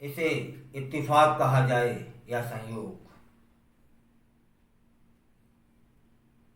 इसे इत्तेफाक कहा जाए या संयोग,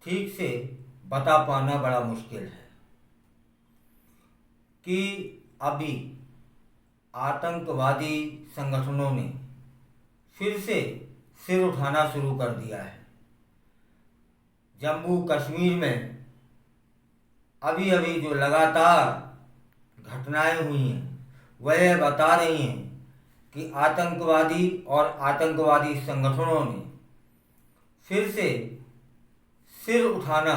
ठीक से बता पाना बड़ा मुश्किल है कि अभी आतंकवादी संगठनों ने फिर से सिर उठाना शुरू कर दिया है। जम्मू कश्मीर में अभी अभी जो लगातार घटनाएं हुई हैं वह बता रही हैं कि आतंकवादी और आतंकवादी संगठनों ने फिर से सिर उठाना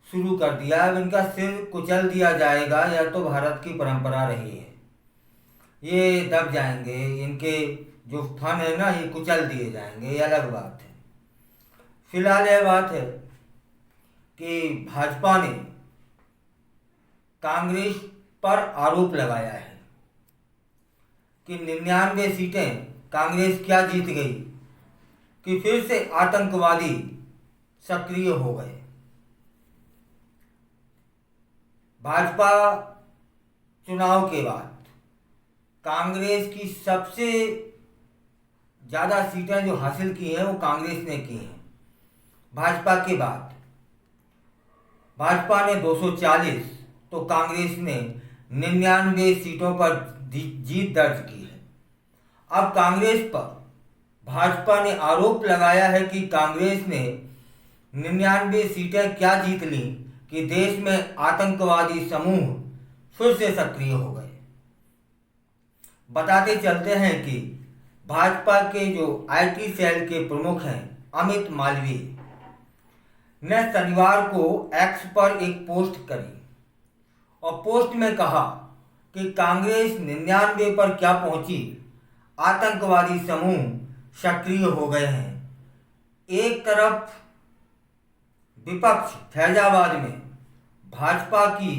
शुरू कर दिया है। इनका सिर कुचल दिया जाएगा, यह तो भारत की परंपरा रही है। ये दब जाएंगे, इनके जो फन है ना ये कुचल दिए जाएंगे, ये अलग बात है। फिलहाल यह बात है कि भाजपा ने कांग्रेस पर आरोप लगाया है कि 99 सीटें कांग्रेस क्या जीत गई कि फिर से आतंकवादी सक्रिय हो गए। भाजपा चुनाव के बाद कांग्रेस की सबसे ज़्यादा सीटें जो हासिल की हैं वो कांग्रेस ने की हैं। भाजपा के बाद भाजपा ने 240 तो कांग्रेस ने 99 सीटों पर जीत दर्ज की है। अब कांग्रेस पर भाजपा ने आरोप लगाया है कि कांग्रेस ने 99 सीटें क्या जीत ली कि देश में आतंकवादी समूह फिर से सक्रिय हो गए। बताते चलते हैं कि भाजपा के जो आईटी सेल के प्रमुख हैं अमित मालवीय ने शनिवार को एक्स पर एक पोस्ट करी और पोस्ट में कहा कि कांग्रेस 99 पर क्या पहुंची, आतंकवादी समूह सक्रिय हो गए हैं। एक तरफ विपक्ष फैजाबाद में भाजपा की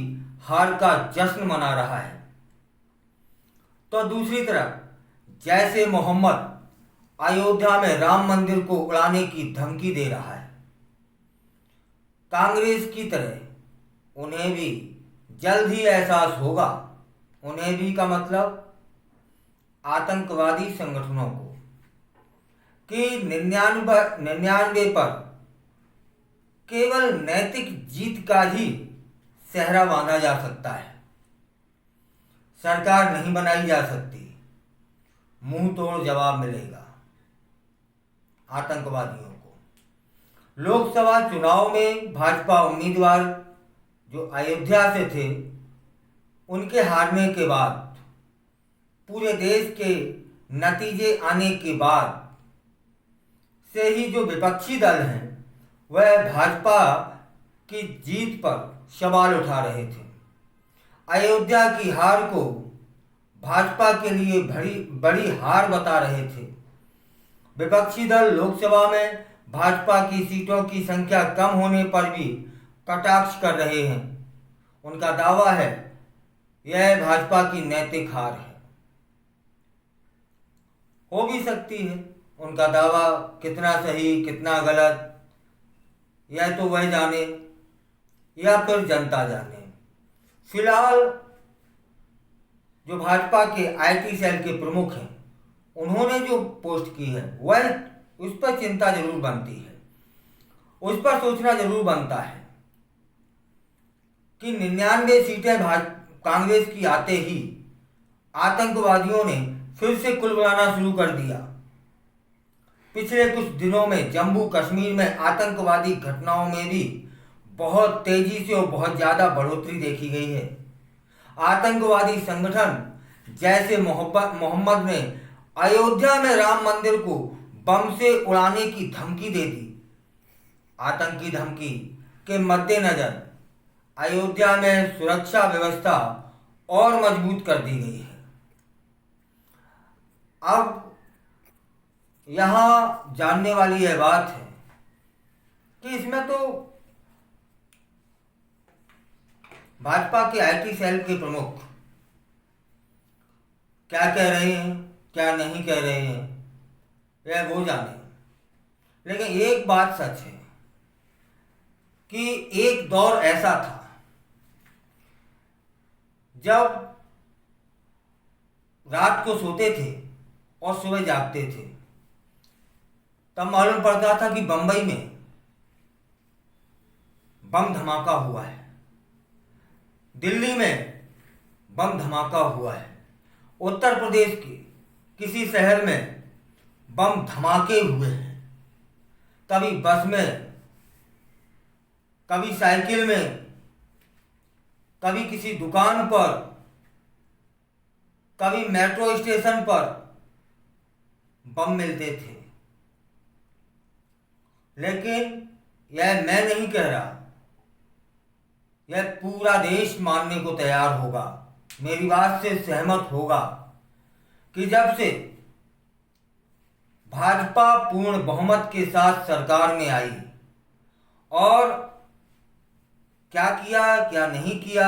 हार का जश्न मना रहा है तो दूसरी तरफ जैसे मोहम्मद अयोध्या में राम मंदिर को उड़ाने की धमकी दे रहा है। कांग्रेस की तरह उन्हें भी जल्द ही एहसास होगा, उन्हें भी का मतलब आतंकवादी संगठनों को, कि 99 पर केवल नैतिक जीत का ही सेहरा बांधा जा सकता है। सरकार नहीं बनाई जा सकती, मुंह तोड़ जवाब मिलेगा आतंकवादियों को। लोकसभा चुनाव में भाजपा उम्मीदवार जो अयोध्या से थे उनके हारने के बाद पूरे देश के नतीजे आने के बाद से ही जो विपक्षी दल हैं वह भाजपा की जीत पर सवाल उठा रहे थे। अयोध्या की हार को भाजपा के लिए बड़ी हार बता रहे थे। विपक्षी दल लोकसभा में भाजपा की सीटों की संख्या कम होने पर भी कटाक्ष कर रहे हैं। उनका दावा है यह भाजपा की नैतिक हार है। हो भी सकती है, उनका दावा कितना सही कितना गलत यह तो वह जाने या फिर जनता जाने। फिलहाल जो भाजपा के आईटी सेल के प्रमुख हैं उन्होंने जो पोस्ट की है वह उस पर चिंता जरूर बनती है, उस पर सोचना जरूर बनता है कि 99 सीटें कांग्रेस की आते ही आतंकवादियों ने फिर से कुल बनाना शुरू कर दिया। पिछले कुछ दिनों में जम्मू कश्मीर में आतंकवादी घटनाओं में भी बहुत तेजी से और बहुत ज़्यादा बढ़ोतरी देखी गई है। आतंकवादी संगठन जैसे मोहम्मद ने अयोध्या में राम मंदिर को बम से उड़ाने की धमकी दे दी। आतंकी धमकी के मद्देनजर अयोध्या में सुरक्षा व्यवस्था और मजबूत कर दी गई है। अब यहाँ जानने वाली यह बात है कि इसमें तो भाजपा के आईटी सेल के प्रमुख क्या कह रहे हैं क्या नहीं कह रहे हैं यह वो जाने। लेकिन एक बात सच है कि एक दौर ऐसा था जब रात को सोते थे और सुबह जागते थे, तब मालूम पड़ता था कि बंबई में बम धमाका हुआ है, दिल्ली में बम धमाका हुआ है, उत्तर प्रदेश के किसी शहर में बम धमाके हुए हैं। कभी बस में, कभी साइकिल में, कभी किसी दुकान पर, कभी मेट्रो स्टेशन पर बम मिलते थे। लेकिन यह मैं नहीं कह रहा, यह पूरा देश मानने को तैयार होगा, मेरी बात से सहमत होगा कि जब से भाजपा पूर्ण बहुमत के साथ सरकार में आई और क्या किया क्या नहीं किया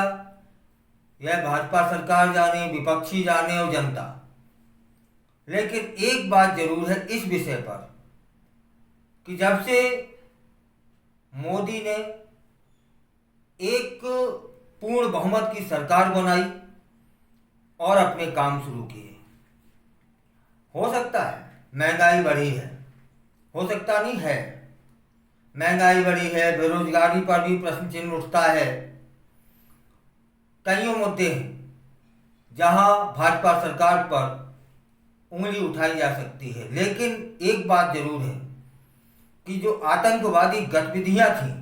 यह भाजपा सरकार जाने, विपक्षी जाने और जनता। लेकिन एक बात जरूर है इस विषय पर कि जब से मोदी ने एक पूर्ण बहुमत की सरकार बनाई और अपने काम शुरू किए, हो सकता है महंगाई बढ़ी है, हो सकता नहीं है, महंगाई बढ़ी है, बेरोजगारी पर भी प्रश्न चिन्ह उठता है, कईयों मुद्दे हैं जहां भाजपा सरकार पर उंगली उठाई जा सकती है। लेकिन एक बात जरूर है कि जो आतंकवादी गतिविधियां थीं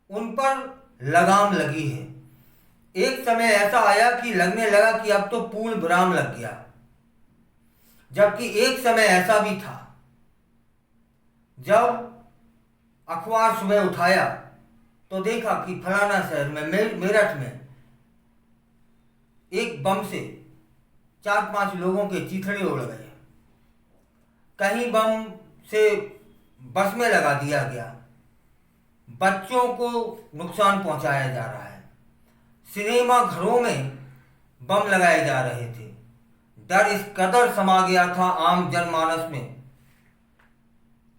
उन पर लगाम लगी है। एक समय ऐसा आया कि लगने लगा कि अब तो पूर्ण विराम लग गया, जबकि एक समय ऐसा भी था जब अखबार सुबह उठाया तो देखा कि फलाना शहर में, मेरठ में एक बम से 4-5 लोगों के चीथड़े उड़ गए, कहीं बम से बस में लगा दिया गया, बच्चों को नुकसान पहुंचाया जा रहा है, सिनेमा घरों में बम लगाए जा रहे थे। डर इस कदर समा गया था आम जनमानस में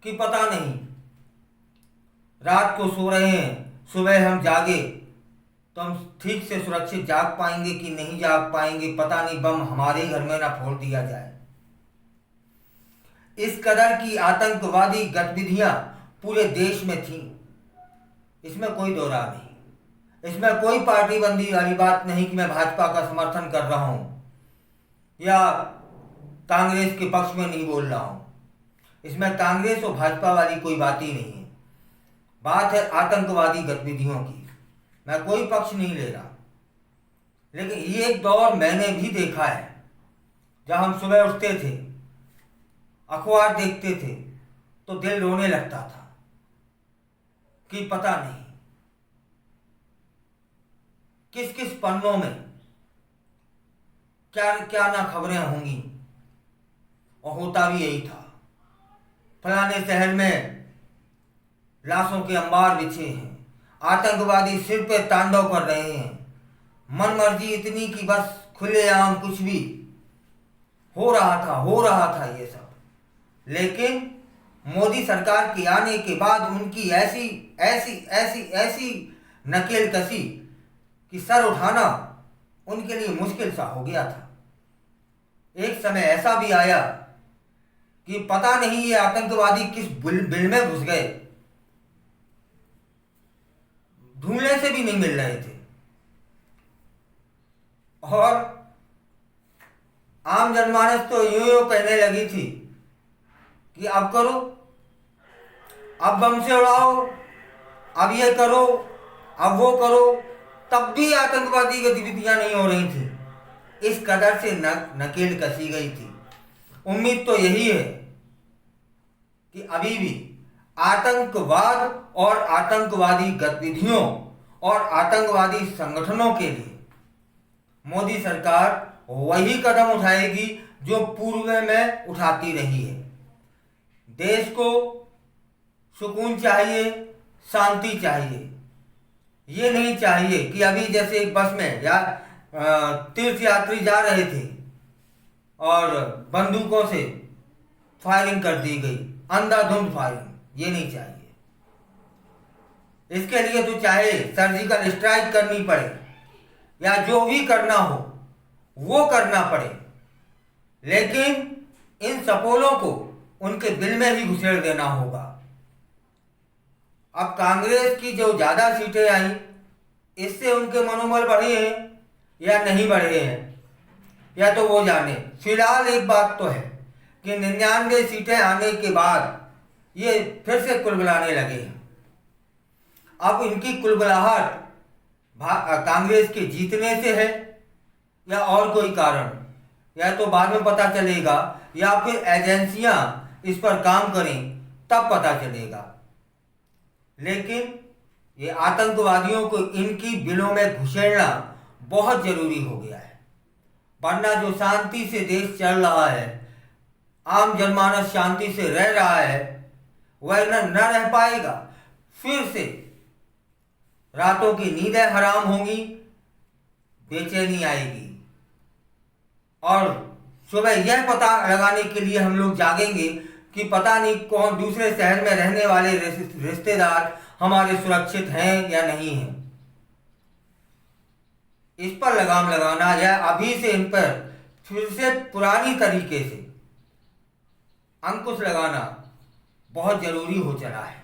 कि पता नहीं, रात को सो रहे हैं, सुबह हम जागे तो हम ठीक से सुरक्षित जाग पाएंगे कि नहीं जाग पाएंगे, पता नहीं बम हमारे घर में ना फोड़ दिया जाए। इस कदर की आतंकवादी गतिविधियां पूरे देश में थीं, इसमें कोई दो राह नहीं, इसमें कोई पार्टीबंदी वाली बात नहीं कि मैं भाजपा का समर्थन कर रहा हूं या कांग्रेस के पक्ष में नहीं बोल रहा हूं। इसमें कांग्रेस और भाजपा वाली कोई बात ही नहीं है, बात है आतंकवादी गतिविधियों की। मैं कोई पक्ष नहीं ले रहा, लेकिन ये एक दौर मैंने भी देखा है जब हम सुबह उठते थे, अखबार देखते थे तो दिल रोने लगता था कि पता नहीं किस किस पन्नों में क्या क्या ना खबरें होंगी, और होता भी यही था। फलाने शहर में लाशों के अंबार बिछे हैं, आतंकवादी सिर पे तांडव कर रहे हैं, मन मर्जी इतनी कि बस खुलेआम कुछ भी हो रहा था ये सब। लेकिन मोदी सरकार के आने के बाद उनकी ऐसी ऐसी ऐसी ऐसी नकेल कसी कि सर उठाना उनके लिए मुश्किल सा हो गया था। एक समय ऐसा भी आया कि पता नहीं ये आतंकवादी किस बिल में घुस गए, ढूंढने से भी नहीं मिल रहे थे, और आम जनमानस तो यूं कहने लगी थी कि अब करो, अब बम से उड़ाओ, अब ये करो, अब वो करो, तब भी आतंकवादी गतिविधियां नहीं हो रही थी। इस कदर से नकेल कसी गई थी। उम्मीद तो यही है कि अभी भी आतंकवाद और आतंकवादी गतिविधियों और आतंकवादी संगठनों के लिए मोदी सरकार वही कदम उठाएगी जो पूर्व में उठाती रही है। देश को सुकून चाहिए, शांति चाहिए। ये नहीं चाहिए कि अभी जैसे एक बस में या तीर्थ यात्री जा रहे थे और बंदूकों से फायरिंग कर दी गई, अंधाधुंध फायरिंग, ये नहीं चाहिए। इसके लिए तो चाहे सर्जिकल स्ट्राइक करनी पड़े या जो भी करना हो वो करना पड़े, लेकिन सपोलों को उनके बिल में ही घुसेड़ देना होगा। अब कांग्रेस की जो ज़्यादा सीटें आई, इससे उनके मनोबल बढ़े हैं या नहीं बढ़े हैं, या तो वो जाने। फिलहाल एक बात तो है कि 99 सीटें आने के बाद ये फिर से कुलबुलाने लगे हैं। अब इनकी कुलबुलाहट कांग्रेस के जीतने से है या और कोई कारण, या तो बाद में पता चलेगा, या फिर एजेंसियां इस पर काम करें तब पता चलेगा। लेकिन ये आतंकवादियों को इनकी बिलों में घुसेड़ना बहुत जरूरी हो गया है, वरना जो शांति से देश चल रहा है, आम जनमानस शांति से रह रहा है, वह न रह पाएगा। फिर से रातों की नींदें हराम होंगी, बेचैनी आएगी, और सुबह यह पता लगाने के लिए हम लोग जागेंगे कि पता नहीं कौन दूसरे शहर में रहने वाले रिश्तेदार हमारे सुरक्षित हैं या नहीं हैं। इस पर लगाम लगाना या अभी से इन पर फिर से पुरानी तरीके से अंकुश लगाना बहुत जरूरी हो चला है।